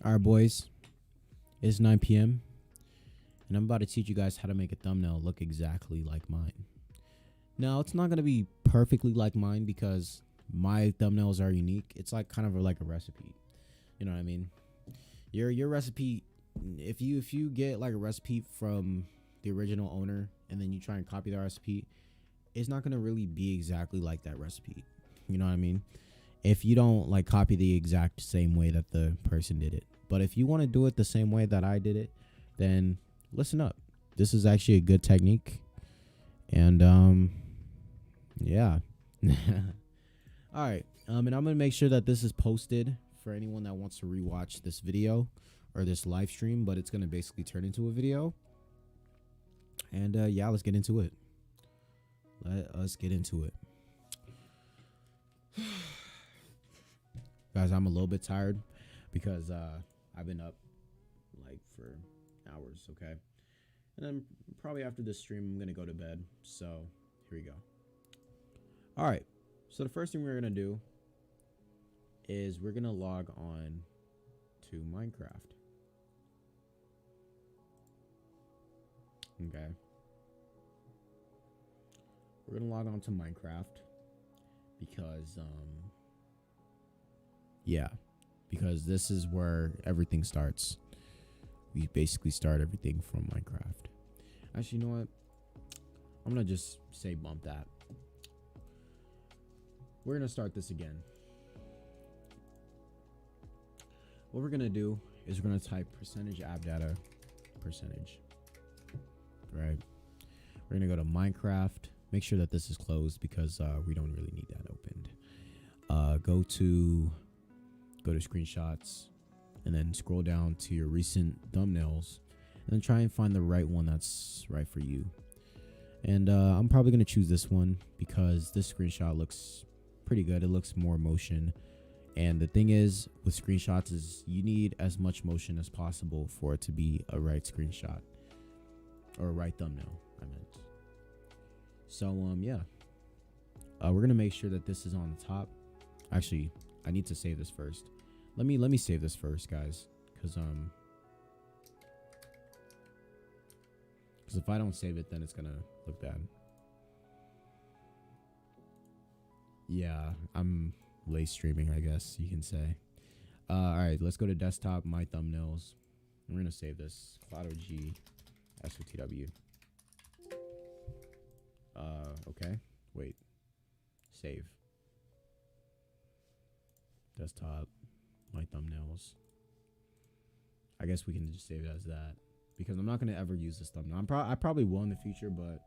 Alright, boys, it's 9 p.m. and I'm about to teach you guys how to make a thumbnail look exactly like mine. Now, it's not going to be perfectly like mine because my thumbnails are unique. It's like kind of like a recipe. You know what I mean? Your recipe, if you get like a recipe from the original owner and then you try and copy the recipe, it's not going to really be exactly like that recipe. You know what I mean? If you don't like copy the exact same way that the person did it. But if you want to do it the same way that I did it, then listen up. This is actually a good technique. And yeah. All right. And I'm going to make sure that this is posted for anyone that wants to rewatch this video or this live stream, but it's going to basically turn into a video. And yeah, let's get into it. Let us get into it. Guys, I'm a little bit tired because I've been up like for hours, okay? And then probably after this stream, I'm going to go to bed. So here we go. All right. So the first thing we're going to do is we're going to log on to Minecraft. Okay. We're going to log on to Minecraft because yeah, because this is where everything starts. We basically start everything from Minecraft. Actually, you know what? I'm going to just say bump that. We're going to start this again. What we're going to do is we're going to type %app percentage. Right? We're going to go to Minecraft. Make sure that this is closed because we don't really need that opened. Go to screenshots and then scroll down to your recent thumbnails and then try and find the right one that's right for you. And I'm probably going to choose this one because this screenshot looks pretty good. It looks more motion. And the thing is with screenshots is you need as much motion as possible for it to be a right screenshot or a right thumbnail, I meant. So yeah, we're gonna make sure that this is on the top. Actually, I need to save this first. Let me save this first, guys, because if I don't save it, then it's gonna look bad. Yeah, I'm late streaming, I guess you can say. All right, let's go to desktop, my thumbnails. We're gonna save this. Cloud OG SOTW. Okay. Wait. Save. Desktop, my thumbnails. I guess we can just save it as that because I'm not gonna ever use this thumbnail. I probably will in the future, but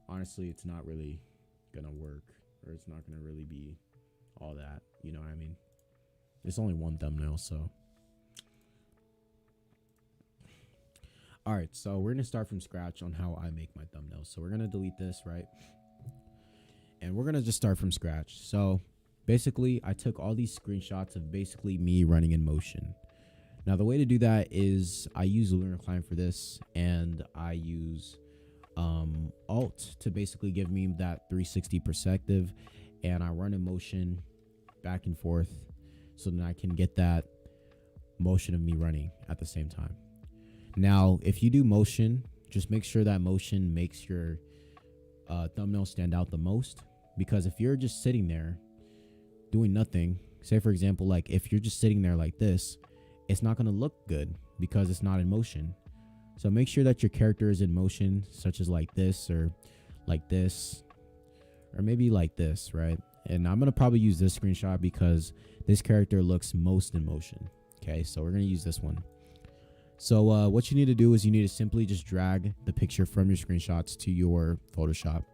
honestly, it's not really gonna work, or it's not gonna really be all that. You know what I mean? It's only one thumbnail, so. All right, so we're gonna start from scratch on how I make my thumbnails. So we're gonna delete this, right? And we're gonna just start from scratch. So basically, I took all these screenshots of basically me running in motion. Now the way to do that is I use Lunar Climb for this, and I use Alt to basically give me that 360 perspective, and I run in motion back and forth so that I can get that motion of me running at the same time. Now, if you do motion, just make sure that motion makes your thumbnail stand out the most, because if you're just sitting there doing nothing, say for example, like if you're just sitting there like this, it's not going to look good because it's not in motion. So make sure that your character is in motion, such as like this or maybe like this, right? And I'm going to probably use this screenshot because this character looks most in motion. Okay, so we're going to use this one. So what you need to do is you need to simply just drag the picture from your screenshots to your Photoshop,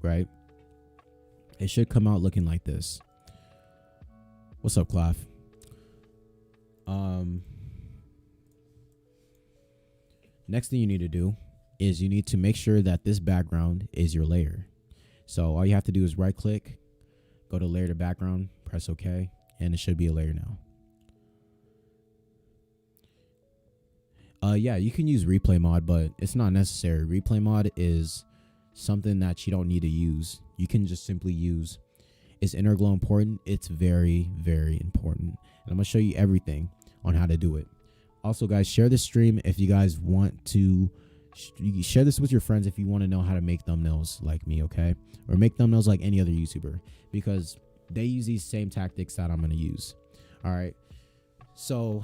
right? It should come out looking like this. What's up, Clav? Next thing you need to do is you need to make sure that this background is your layer. So all you have to do is right click, go to layer to background, press OK, and it should be a layer now. Yeah, you can use replay mod, but it's not necessary. Replay mod is something that you don't need to use. You can just simply use. Is inner glow important? It's very, very important. And I'm gonna show you everything on how to do it. Also, guys, share this stream if you guys want to. You can share this with your friends if you want to know how to make thumbnails like me, okay? Or make thumbnails like any other YouTuber, because they use these same tactics that I'm going to use. All right. So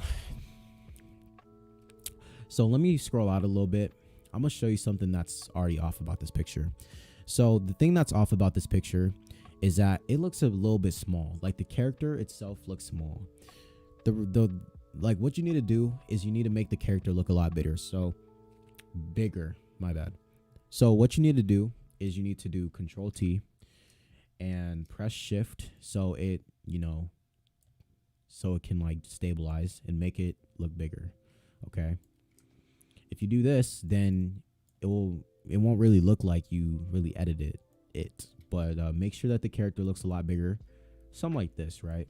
let me scroll out a little bit. I'm going to show you something that's already off about this picture. So the thing that's off about this picture is that it looks a little bit small. Like the character itself looks small. Like what you need to do is you need to make the character look a lot bigger, my bad. So what you need to do is you need to do Control T and press Shift so it, so it can like stabilize and make it look bigger. Okay. If you do this, then it won't really look like you really edited it. But make sure that the character looks a lot bigger. Something like this, right?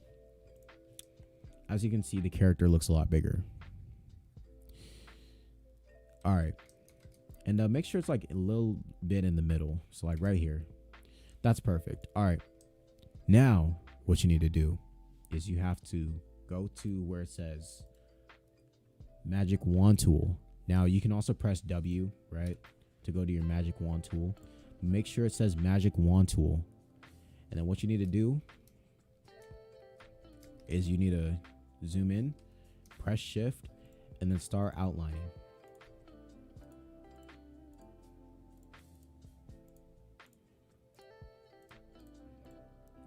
As you can see, the character looks a lot bigger. All right. And make sure it's like a little bit in the middle. So like right here. That's perfect. All right. Now, what you need to do is you have to go to where it says Magic Wand Tool. Now, you can also press W, right, to go to your Magic Wand Tool. Make sure it says Magic Wand Tool. And then what you need to do is you need to zoom in, press Shift, and then start outlining.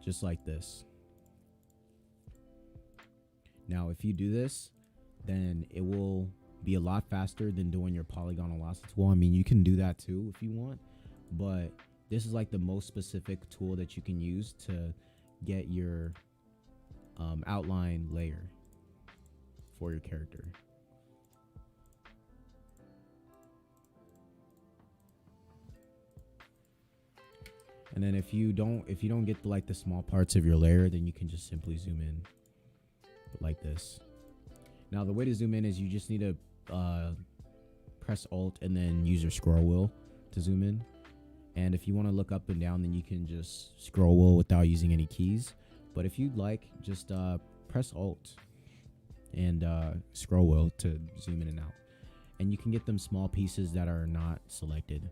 Just like this. Now, if you do this, then it will be a lot faster than doing your polygon velocity tool. I mean, you can do that too if you want, but this is like the most specific tool that you can use to get your outline layer for your character. And then if you don't get like the small parts of your layer, then you can just simply zoom in like this. Now the way to zoom in is you just need to press Alt and then use your scroll wheel to zoom in. And if you want to look up and down, then you can just scroll wheel without using any keys. But if you'd like, just press Alt and scroll wheel to zoom in and out. And you can get them small pieces that are not selected.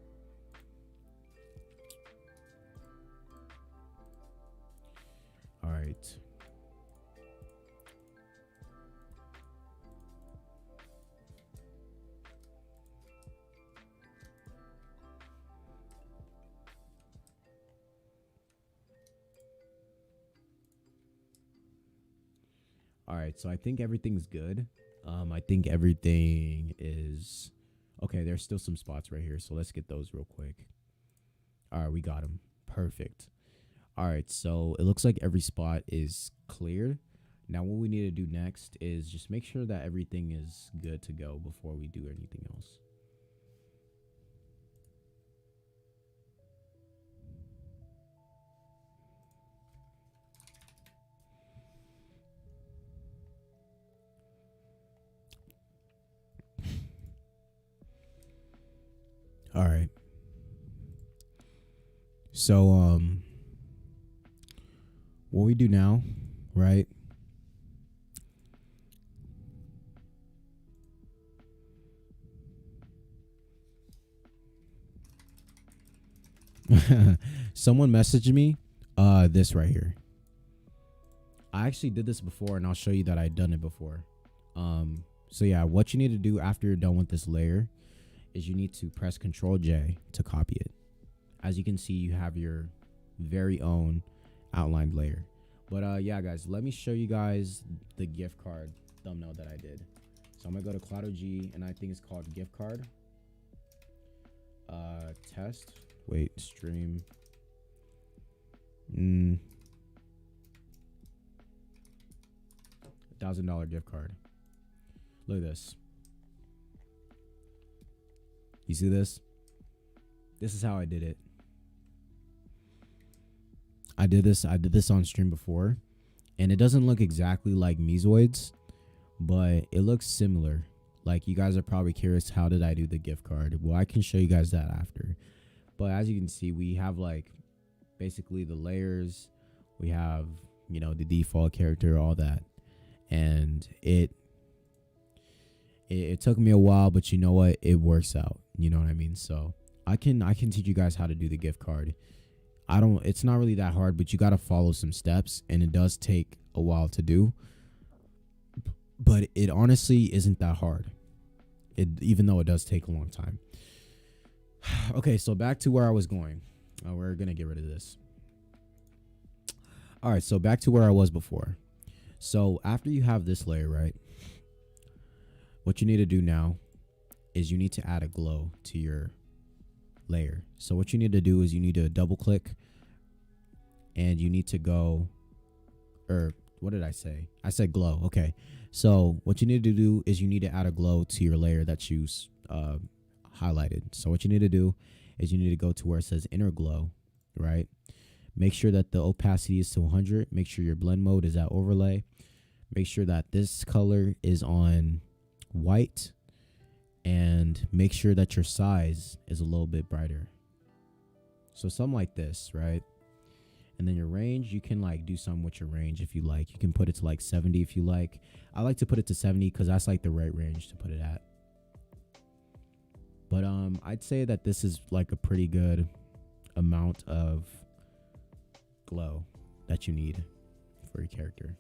All right. All right, so I think everything's good. I think everything is okay. There's still some spots right here, so let's get those real quick. All right, we got them. Perfect. All right, so it looks like every spot is clear. Now what we need to do next is just make sure that everything is good to go before we do anything else. All right. So what we do now, right? Someone messaged me this right here. I actually did this before, and I'll show you that I've done it before. So yeah, what you need to do after you're done with this layer is you need to press Control J to copy it. As you can see, you have your very own outlined layer. But yeah, guys, let me show you guys the gift card thumbnail that I did. So I'm gonna go to Cloud OG, and I think it's called gift card. Test. Wait, stream. $1,000 gift card. Look at this. You see this? This is how I did it. I did this on stream before, and it doesn't look exactly like Mesoids, but it looks similar. Like, you guys are probably curious, how did I do the gift card? Well, I can show you guys that after. But as you can see, we have like basically the layers. We have, you know, the default character, all that. And it It took me a while, but you know what? It works out. You know what I mean? So I can teach you guys how to do the gift card. It's not really that hard, but you got to follow some steps, and it does take a while to do. But it honestly isn't that hard. Even though it does take a long time. Okay, so back to where I was going. We're going to get rid of this. All right, so back to where I was before. So after you have this layer, right, what you need to do now is you need to add a glow to your layer. So what you need to do is you need to double click, and you need to go, or what did I say? I said glow. Okay. So what you need to do is you need to add a glow to your layer that you highlighted. So what you need to do is you need to go to where it says inner glow, right? Make sure that the opacity is to 100. Make sure your blend mode is at overlay. Make sure that this color is on white, and make sure that your size is a little bit brighter. So something like this, right? And then your range, you can like do something with your range if you like. You can put it to like 70 if you like. I like to put it to 70 because that's like the right range to put it at. But I'd say that this is like a pretty good amount of glow that you need for your character.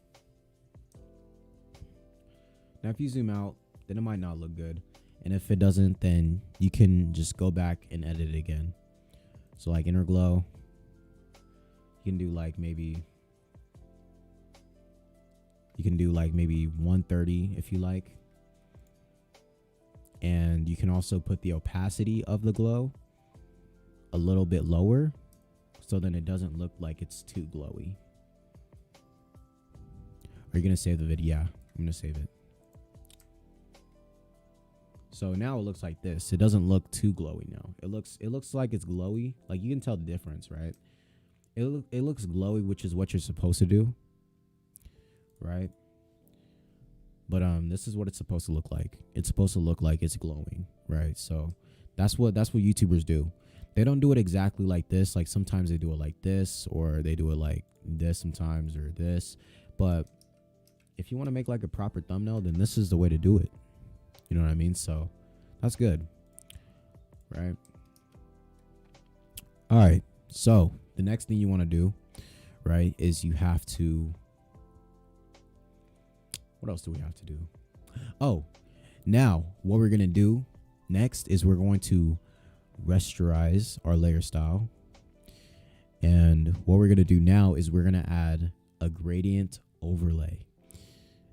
Now if you zoom out, then it might not look good. And if it doesn't, then you can just go back and edit it again. So like inner glow, you can do like maybe 130 if you like. And you can also put the opacity of the glow a little bit lower, so then it doesn't look like it's too glowy. Are you gonna save the video? Yeah, I'm gonna save it. So now it looks like this. It doesn't look too glowy now. It looks like it's glowy. Like you can tell the difference, right? It looks glowy, which is what you're supposed to do, right? But this is what it's supposed to look like. It's supposed to look like it's glowing, right? So that's what YouTubers do. They don't do it exactly like this. Like sometimes they do it like this, or they do it like this sometimes, or this. But if you want to make like a proper thumbnail, then this is the way to do it. You know what I mean? So that's good, right? All right. So the next thing you want to do, right, is you have to, what else do we have to do? Oh, now what we're going to do next is we're going to rasterize our layer style. And what we're going to do now is we're going to add a gradient overlay.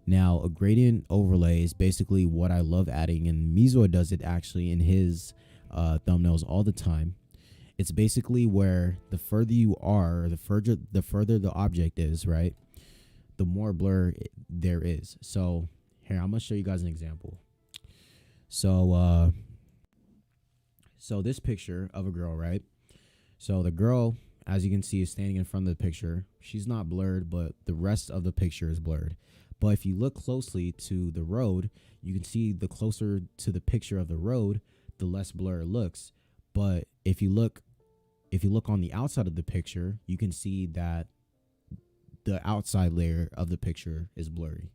Now, a gradient overlay is basically what I love adding, and Mizo does it actually in his thumbnails all the time. It's basically where the further you are, or the further the object is, right, the more blur there is. So here, I'm gonna show you guys an example. So this picture of a girl, right? So the girl, as you can see, is standing in front of the picture. She's not blurred, but the rest of the picture is blurred. But if you look closely to the road, you can see the closer to the picture of the road, the less blur it looks. But if you look on the outside of the picture, you can see that the outside layer of the picture is blurry.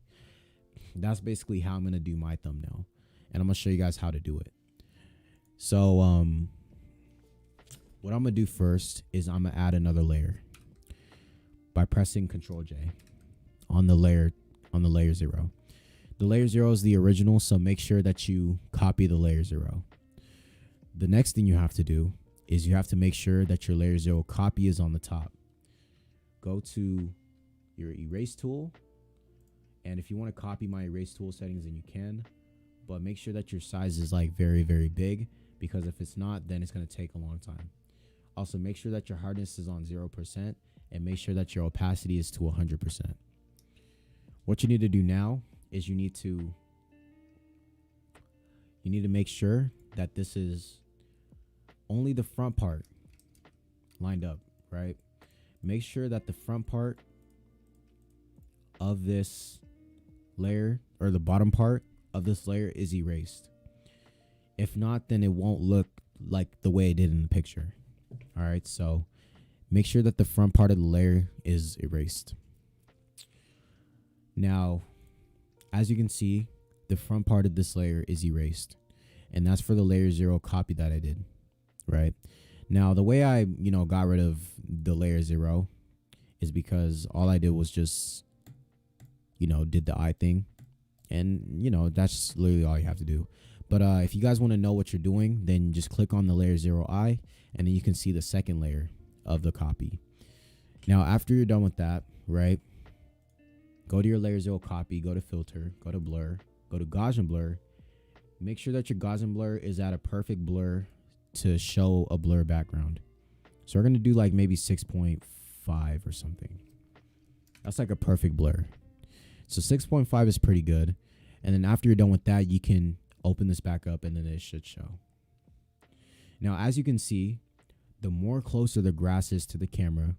That's basically how I'm going to do my thumbnail. And I'm going to show you guys how to do it. So what I'm going to do first is I'm going to add another layer by pressing Ctrl J on the layer 0. The layer 0 is the original, so make sure that you copy the layer 0. The next thing you have to do is you have to make sure that your layer 0 copy is on the top. Go to your erase tool, and if you want to copy my erase tool settings, then you can, but make sure that your size is like very, very big, because if it's not, then it's going to take a long time. Also, make sure that your hardness is on 0%, and make sure that your opacity is to 100%. What you need to do now is you need to make sure that this is only the front part lined up, right? Make sure that the front part of this layer, or the bottom part of this layer, is erased. If not, then it won't look like the way it did in the picture. All right, so make sure that the front part of the layer is erased. Now, as you can see, the front part of this layer is erased. And that's for the layer 0 copy that I did, right? Now, the way I, got rid of the layer 0 is because all I did was just, did the eye thing. And, that's literally all you have to do. But if you guys want to know what you're doing, then just click on the layer 0 eye, and then you can see the second layer of the copy. Now, after you're done with that, right, go to your layer 0 copy, go to filter, go to blur, go to Gaussian blur. Make sure that your Gaussian blur is at a perfect blur to show a blur background. So we're going to do like maybe 6.5 or something. That's like a perfect blur. So 6.5 is pretty good. And then after you're done with that, you can open this back up and then it should show. Now, as you can see, the more closer the grass is to the camera,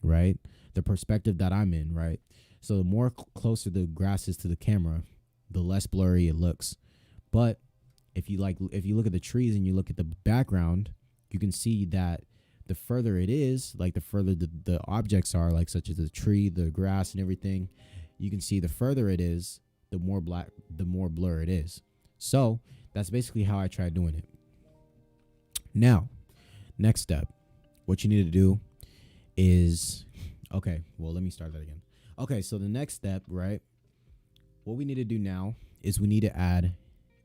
right? The perspective that I'm in, right? So the more closer the grass is to the camera, the less blurry it looks. But if you look at the trees and you look at the background, you can see that the further it is, like the further the objects are, like such as the tree, the grass and everything, you can see the further it is, the more blur it is. So that's basically how I tried doing it. Now, next step, what you need to do is, okay, well, let me start that again. Okay, so the next step, right, what we need to do now is we need to add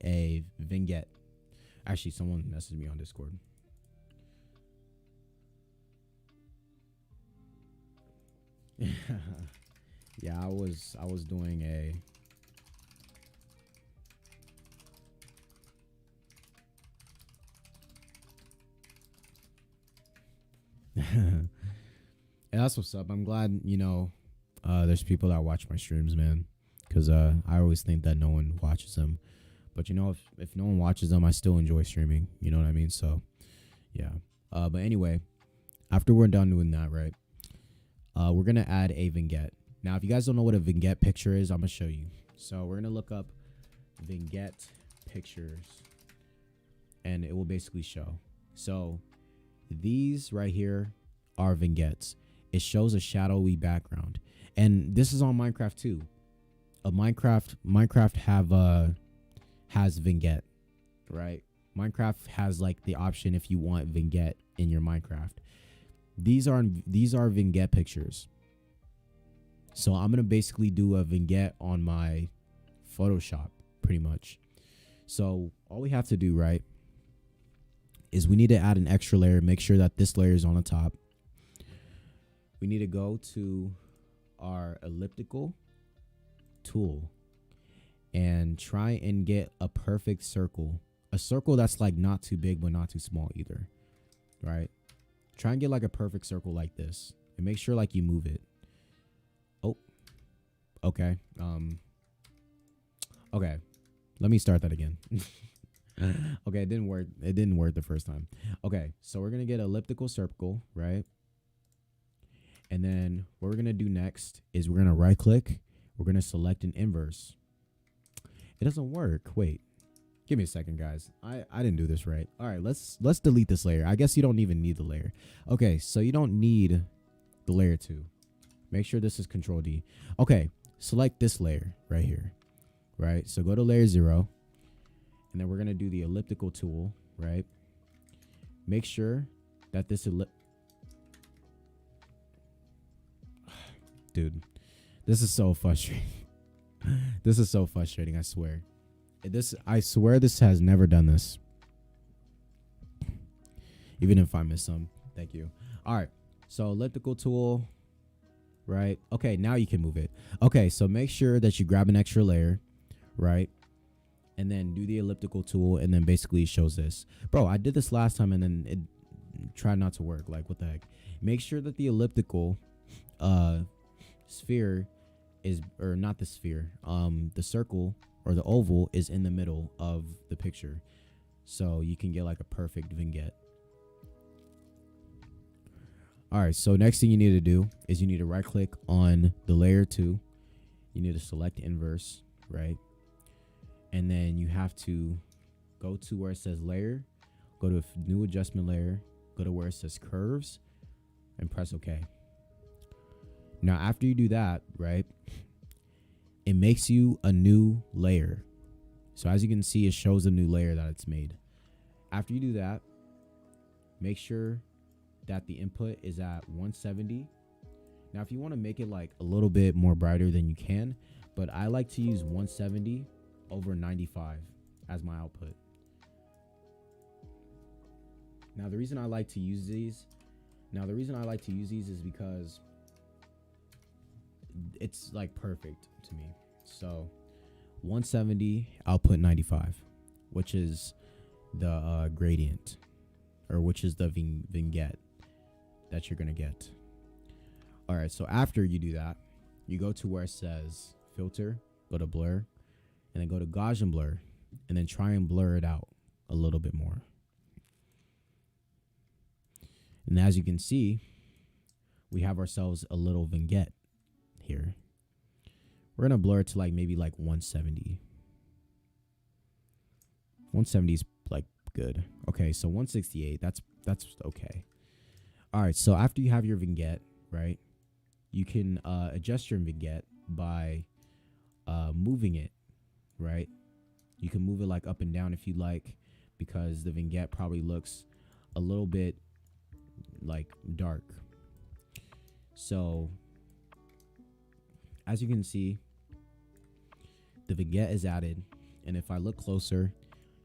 a vignette. Actually, someone messaged me on Discord. Yeah, I was doing a and that's what's up. I'm glad, there's people that watch my streams, man, because I always think that no one watches them. But, if no one watches them, I still enjoy streaming. You know what I mean? So, yeah. But anyway, after we're done doing that, right, we're going to add a vignette. Now, if you guys don't know what a vignette picture is, I'm going to show you. So we're going to look up vignette pictures, and it will basically show. So these right here are vignettes. It shows a shadowy background. And this is on Minecraft too. Minecraft has vignette, right? Minecraft has like the option if you want vignette in your Minecraft. These are vignette pictures. So I'm gonna basically do a vignette on my Photoshop, pretty much. So all we have to do, right, is we need to add an extra layer. Make sure that this layer is on the top. We need to go to our elliptical tool and try and get a perfect circle. A circle that's like not too big but not too small either, right? Try and get like a perfect circle like this and make sure like you move it. Oh, okay. Okay, let me start that again. Okay, it didn't work. It didn't work the first time. Okay, so we're gonna get an elliptical circle, right? And then what we're gonna do next is we're gonna right click. We're gonna select an inverse. It doesn't work. Wait, give me a second, guys. I didn't do this right. All right, let's delete this layer. I guess you don't even need the layer. Okay, so you don't need the layer 2. Make sure this is Control D. Okay, select this layer right here, right? So go to layer 0, and then we're gonna do the elliptical tool, right? Make sure that this dude, this is so frustrating. This is so frustrating, I swear. I swear this has never done this. Even if I miss some. Thank you. All right. So elliptical tool, right? Okay, now you can move it. Okay, so make sure that you grab an extra layer, right? And then do the elliptical tool, and then basically it shows this. Bro, I did this last time and then it tried not to work. Like, what the heck? Make sure that the elliptical sphere is, or not the sphere, the circle or the oval is in the middle of the picture, so you can get like a perfect vignette. All right, so next thing you need to do is you need to right click on the layer 2. You need to select inverse, right? And then you have to go to where it says layer, go to new adjustment layer, go to where it says curves, and press OK. Now, after you do that, right, it makes you a new layer. So as you can see, it shows a new layer that it's made. After you do that, make sure that the input is at 170. Now, if you want to make it like a little bit more brighter, then you can, but I like to use 170 over 95 as my output. Now, the reason I like to use these is because it's like perfect to me. So 170 output 95, which is the gradient, or which is the vignette that you're gonna get. All right, so after you do that, you go to where it says filter, go to blur, and then go to Gaussian blur, and then try and blur it out a little bit more. And as you can see, we have ourselves a little vignette here. We're gonna blur it to like maybe like 170. 170 is like good. Okay, so 168, that's okay. All right, so after you have your vignette, right, you can adjust your vignette by moving it, right? You can move it like up and down if you like, because the vignette probably looks a little bit like dark. So as you can see, the vignette is added, and if I look closer,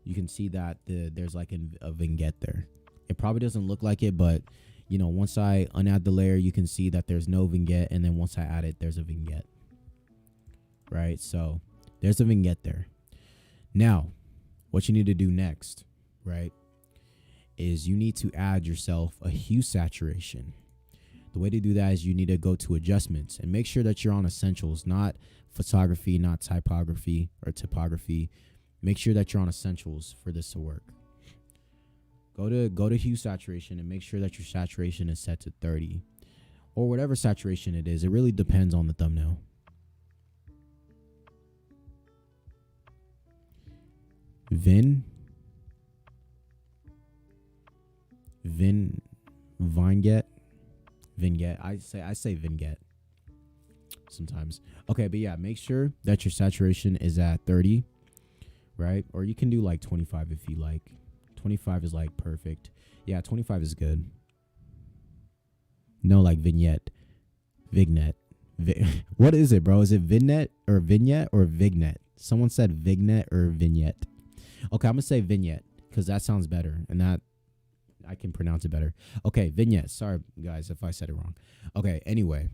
you can see that there's like a vignette there. It probably doesn't look like it, but you know, once I unadd the layer, you can see that there's no vignette, and then once I add it, there's a vignette, right? So there's a vignette there. Now, what you need to do next, right, is you need to add yourself a hue saturation. The way to do that is you need to go to adjustments and make sure that you're on essentials, not photography, not typography or typography. Make sure that you're on essentials for this to work. Go to hue saturation and make sure that your saturation is set to 30 or whatever saturation it is. It really depends on the thumbnail. Vignette. I say vignette sometimes. Okay, but yeah, make sure that your saturation is at 30, right? Or you can do like 25 if you like. 25 is like perfect. Yeah, 25 is good. No, like vignette. What is it, bro? Is it vignette or vignette? Someone said vignette or vignette. Okay, I'm gonna say vignette because that sounds better, and that I can pronounce it better. Okay, vignette. Sorry, guys, if I said it wrong. Okay, anyway.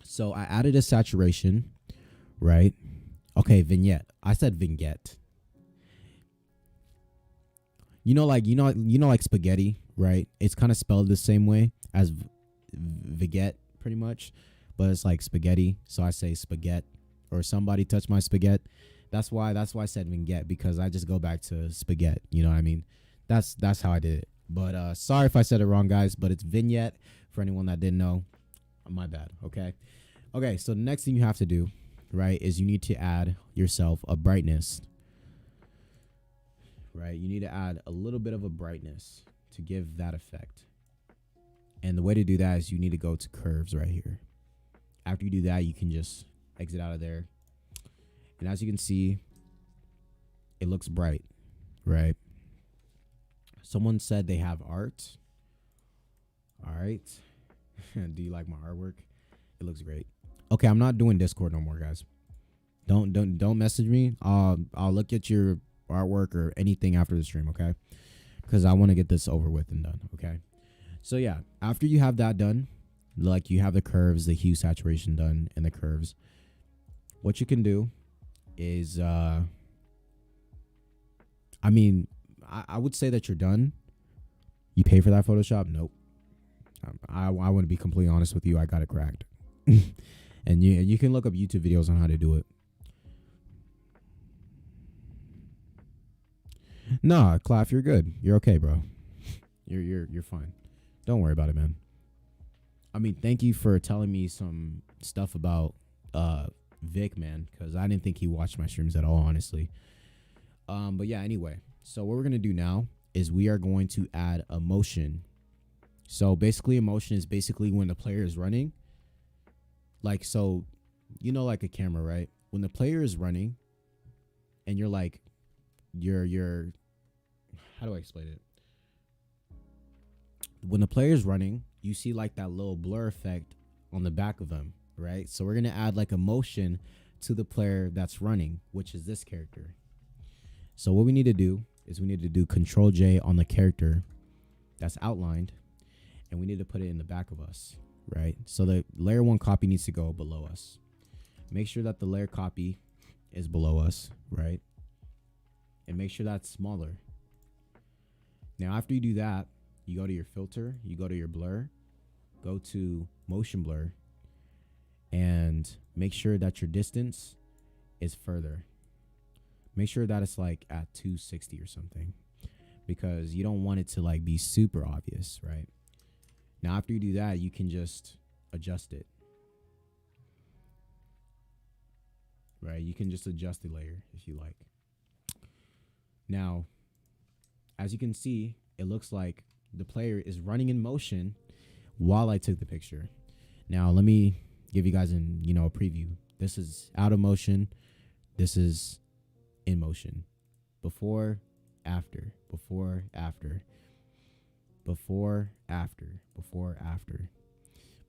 So I added a saturation, right? Okay, vignette. I said vignette. Like spaghetti, right? It's kind of spelled the same way as vignette, pretty much, but it's like spaghetti. So I say spaghetti, or somebody touched my spaghetti. That's why I said vignette, because I just go back to spaghetti. You know what I mean? That's how I did it. But sorry if I said it wrong, guys. But it's vignette for anyone that didn't know. My bad. Okay. So the next thing you have to do, right, is you need to add yourself a brightness. Right, you need to add a little bit of a brightness to give that effect. And the way to do that is you need to go to curves right here. After you do that, you can just exit out of there. And as you can see, it looks bright, right? Someone said they have art. All right. Do you like my artwork? It looks great. Okay, I'm not doing Discord no more, guys. Don't message me. I'll look at your artwork or anything after the stream, okay? Because I want to get this over with and done, okay? So yeah, after you have that done, like you have the curves, the hue saturation done, and the curves, what you can do is, I would say that you're done. You pay for that Photoshop? Nope. I want to be completely honest with you. I got it cracked. And you can look up YouTube videos on how to do it. Nah, Claff, you're good. You're okay, bro. You're fine. Don't worry about it, man. I mean, thank you for telling me some stuff about Vic, man, because I didn't think he watched my streams at all, honestly. But yeah, anyway. So what we're gonna do now is we are going to add a motion. So basically, a motion is basically when the player is running. Like, so, like a camera, right? When the player is running, and you're like, you're how do I explain it? When the player's running, you see like that little blur effect on the back of them, right? So we're gonna add like a motion to the player that's running, which is this character. So what we need to do is we need to do Control J on the character that's outlined, and we need to put it in the back of us, right? So the layer 1 copy needs to go below us. Make sure that the layer copy is below us, right? And make sure that's smaller. Now, after you do that, you go to your filter, you go to your blur, go to motion blur, and make sure that your distance is further. Make sure that it's like at 260 or something, because you don't want it to like be super obvious, right? Now, after you do that, you can just adjust it, right? You can just adjust the layer if you like. Now, as you can see, it looks like the player is running in motion while I took the picture. Now, let me give you guys a preview. This is out of motion. This is in motion. Before, after, before, after, before, after, before, after,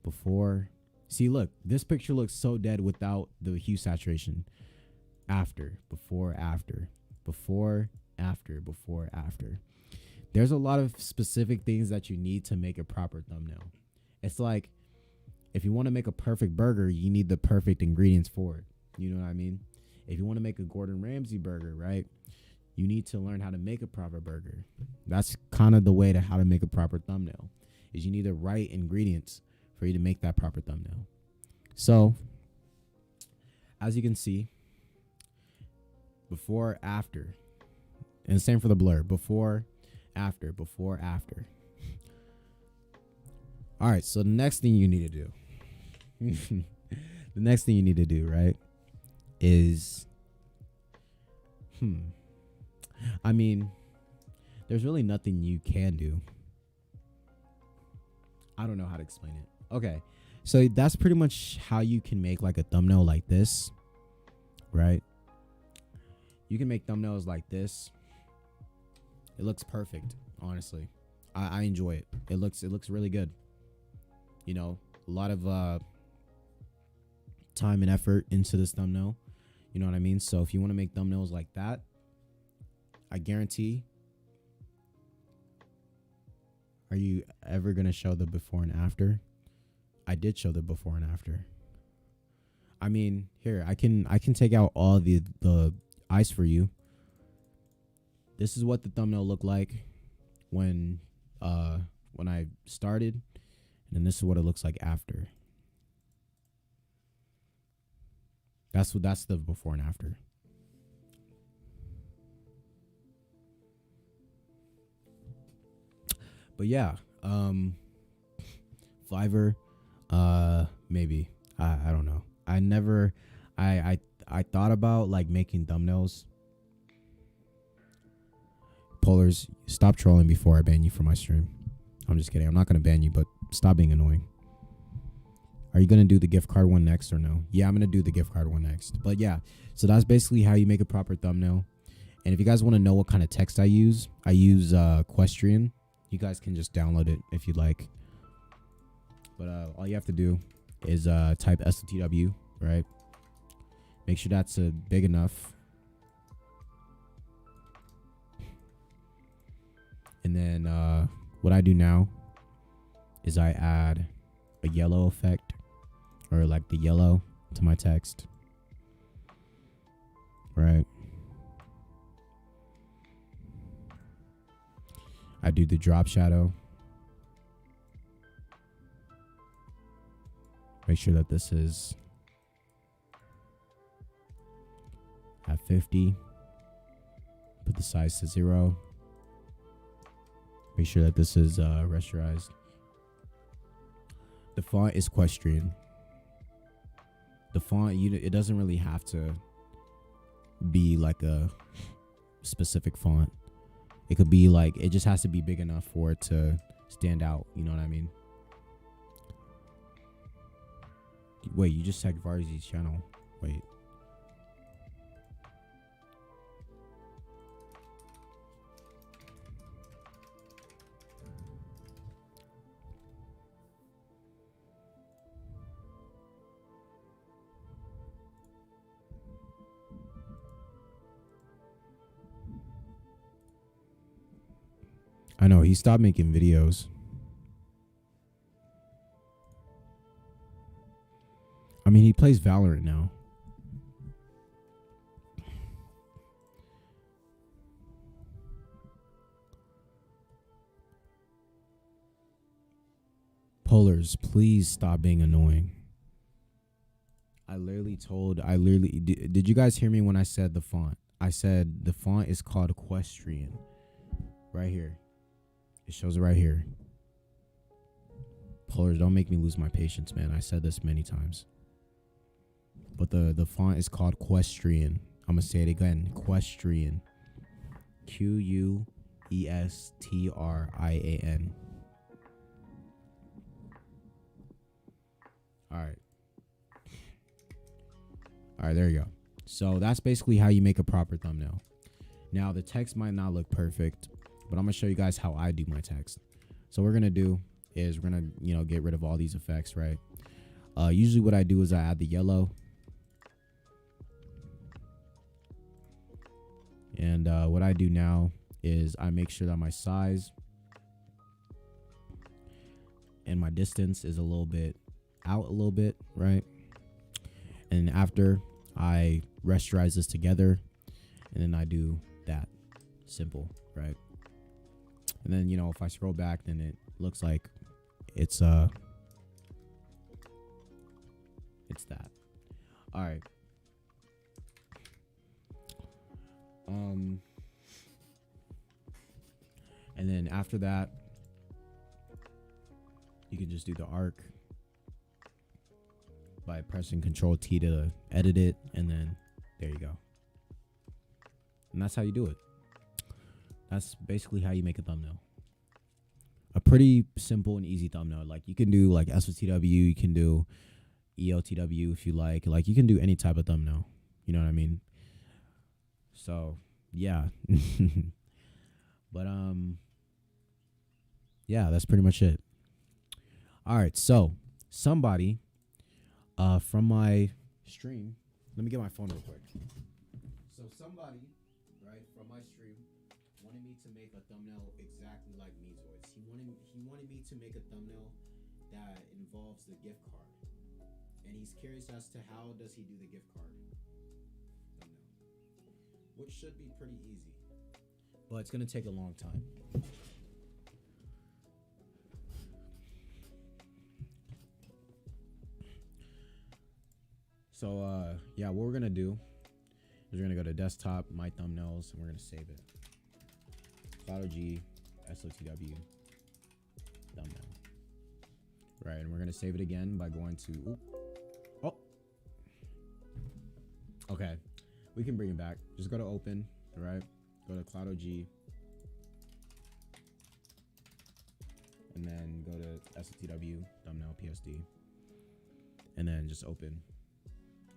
before. See, look, this picture looks so dead without the hue saturation. After, before, after, before, after, before, after. There's a lot of specific things that you need to make a proper thumbnail. It's like, if you want to make a perfect burger, you need the perfect ingredients for it. You know what I mean? If you want to make a Gordon Ramsay burger, right, you need to learn how to make a proper burger. That's kind of the way to how to make a proper thumbnail, is you need the right ingredients for you to make that proper thumbnail. So, as you can see, before, after, and same for the blur, before, after, before, after. All right, so the next thing you need to do, right, is, I mean, there's really nothing you can do. I don't know how to explain it. Okay, so that's pretty much how you can make like a thumbnail like this, right? You can make thumbnails like this. It looks perfect, honestly. I enjoy it. It looks really good. You know, a lot of time and effort into this thumbnail. You know what I mean? So if you want to make thumbnails like that, I guarantee. Are you ever going to show the before and after? I did show the before and after. I mean, here, I can take out all the ice for you. This is what the thumbnail looked like when I started, and then this is what it looks like after. That's the before and after. But yeah, Fiverr, maybe. I don't know. I thought about like making thumbnails. Polars, stop trolling before I ban you from my stream. I'm just kidding. I'm not gonna ban you, but stop being annoying. Are you gonna do the gift card one next or no? Yeah, I'm gonna do the gift card one next. But yeah, so that's basically how you make a proper thumbnail. And if you guys want to know what kind of text I use Equestrian. You guys can just download it if you'd like. But all you have to do is type SOTW, right? Make sure that's big enough. And then what I do now is I add a yellow effect, or like the yellow to my text, right? I do the drop shadow. Make sure that this is at 50. Put the size to 0. Make sure that this is rasterized. The font is Equestrian. The font, it doesn't really have to be like a specific font. It could be like, it just has to be big enough for it to stand out. You know what I mean? Wait, you just checked Varzy's channel. Wait. I know he stopped making videos. I mean, he plays Valorant now. Polars, please stop being annoying. Did you guys hear me when I said the font? I said the font is called Equestrian. Right here. It shows it right here. Polars, don't make me lose my patience, man. I said this many times. But the font is called Equestrian. I'm going to say it again. Equestrian. Questrian. All right. All right, there you go. So that's basically how you make a proper thumbnail. Now, the text might not look perfect, but I'm going to show you guys how I do my text. So what we're going to do is we're going to, get rid of all these effects, right? Usually what I do is I add the yellow. And what I do now is I make sure that my size and my distance is a little bit out a little bit, right? And after I rasterize this together, and then I do that. Simple, right? And then, if I scroll back, then it looks like it's that. All right. And then after that, you can just do the arc by pressing Control T to edit it, and then there you go. And that's how you do it. That's basically how you make a thumbnail. A pretty simple and easy thumbnail. Like you can do like SOTW, you can do ELTW if you like. Like you can do any type of thumbnail. You know what I mean? So yeah. But yeah, that's pretty much it. All right, so somebody from my stream, let me get my phone real quick. So somebody, right, from my stream wanted me to make a thumbnail exactly like Me Toys. He wanted me to make a thumbnail that involves the gift card. And he's curious as to how does he do the gift card thumbnail, which should be pretty easy, but it's going to take a long time. So, yeah, what we're going to do is we're going to go to desktop, my thumbnails, and we're going to save it. CloudOG, SOTW, thumbnail. Right, and we're going to save it again by going to, okay, we can bring it back. Just go to open, right? Go to CloudOG, and then go to SOTW, thumbnail, PSD, and then just open.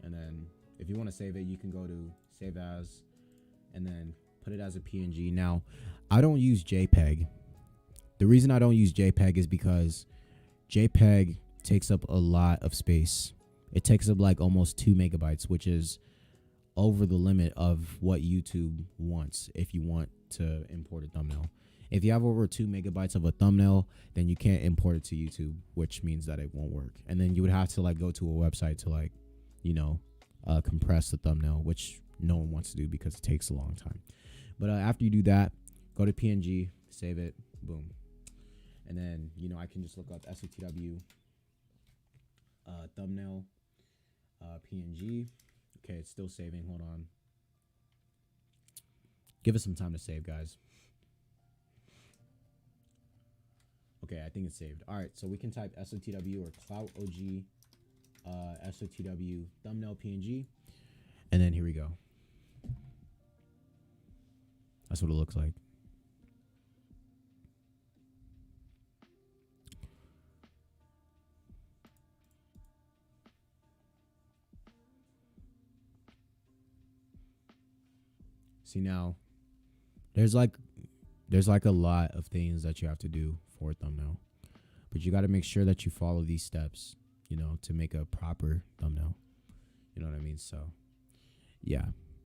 And then if you want to save it, you can go to save as, and then put it as a PNG. Now, I don't use JPEG. The reason I don't use JPEG is because JPEG takes up a lot of space. It takes up like almost 2 megabytes, which is over the limit of what YouTube wants if you want to import a thumbnail. If you have over 2 megabytes of a thumbnail, then you can't import it to YouTube, which means that it won't work. And then you would have to like go to a website to like, compress the thumbnail, which no one wants to do because it takes a long time. But after you do that, go to PNG, save it, boom. And then, I can just look up SOTW thumbnail PNG. Okay, it's still saving. Hold on. Give us some time to save, guys. Okay, I think it's saved. All right, so we can type SOTW or CloudOG SOTW thumbnail PNG, and then here we go. That's what it looks like. See, now there's like a lot of things that you have to do for a thumbnail, but you got to make sure that you follow these steps, to make a proper thumbnail. You know what I mean? So, yeah.